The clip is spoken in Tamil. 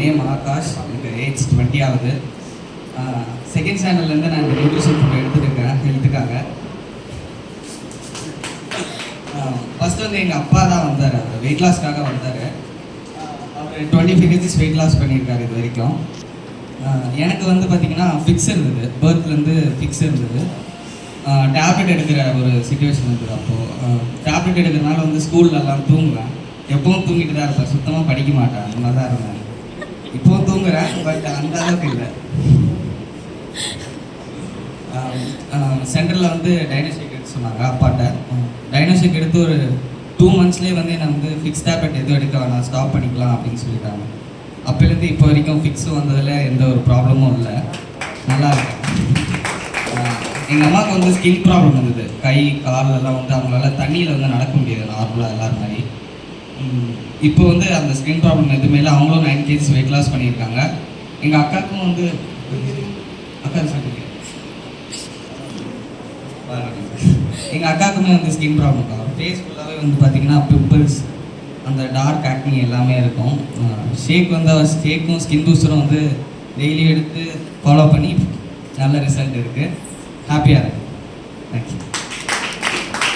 நேம் ஆகாஷ், எனக்கு ஏஜ் 20 ஆகுது. செகண்ட் ஸ்டாண்டர்ட்லேருந்து நான் இந்த நியூட்ரிஷன் ஃபுட் எடுத்துகிட்டு இருக்கேன் ஹெல்த்துக்காக. ஃபஸ்ட்டு வந்து எங்கள் அப்பா தான் வந்தார், அவர் வெயிட் லாஸ்க்காக வந்தார். அவர் 25 kgs வெயிட் லாஸ் பண்ணியிருக்காரு இது வரைக்கும். எனக்கு வந்து பார்த்திங்கன்னா ஃபிக்ஸ் இருந்தது, பர்த்லேருந்து ஃபிக்ஸ் இருந்தது. டேப்லெட் எடுக்கிற ஒரு சுச்சுவேஷன் இருந்தது. அப்போது டேப்லெட் எடுக்கிறதுனால வந்து ஸ்கூல்லலாம் தூங்குவேன், எப்பவும் தூங்கிட்டு தான் இருப்பேன், சுத்தமாக படிக்க மாட்டேன், அந்த மாதிரி தான் இருந்தேன். இப்போவும் தூங்குறேன், பட் அந்த அளவுக்கு இல்லை. சென்டரில் வந்து டைனோஸ்டிக் எடுத்து சொன்னாங்க அப்பாட்ட. டைனோஸ்டிக் எடுத்து ஒரு 2 monthsலேயே வந்து என்னை வந்து ஃபிக்ஸ் டேப்லெட் எதுவும் எடுக்க வேணாம், ஸ்டாப் பண்ணிக்கலாம் அப்படின்னு சொல்லிட்டாங்க. அப்போலேருந்து இப்போ வரைக்கும் ஃபிக்ஸ் வந்ததில் எந்த ஒரு ப்ராப்ளமும் இல்லை, நல்லா இருக்கு. எங்கள் அம்மாவுக்கு வந்து ஸ்கின் ப்ராப்ளம் இருந்தது, கை காலெல்லாம் வந்து அவங்களால தண்ணியில் வந்து நடக்க முடியாது நார்மலாக எல்லாரும் மாதிரி. இப்போ வந்து அந்த ஸ்கின் ப்ராப்ளம் எதுவுமே இல்லை, அவங்களும் 9 kgs வெயிட் லாஸ் பண்ணியிருக்காங்க. எங்கள் அக்காவுக்கும் வந்து எங்கள் அக்காவுக்குமே வந்து ஸ்கின் ப்ராப்ளம் தான். ஃபேஸ் ஃபுல்லாகவே வந்து பார்த்திங்கன்னா பிம்பிள்ஸ், அந்த டார்க் ஆக்னி எல்லாமே இருக்கும். ஷேக்கும் ஸ்கின் பூஸ்டரும் வந்து டெய்லி எடுத்து ஃபாலோ பண்ணி நல்ல ரிசல்ட் இருக்குது. ஹாப்பியாக இருக்குது. தேங்க்யூ.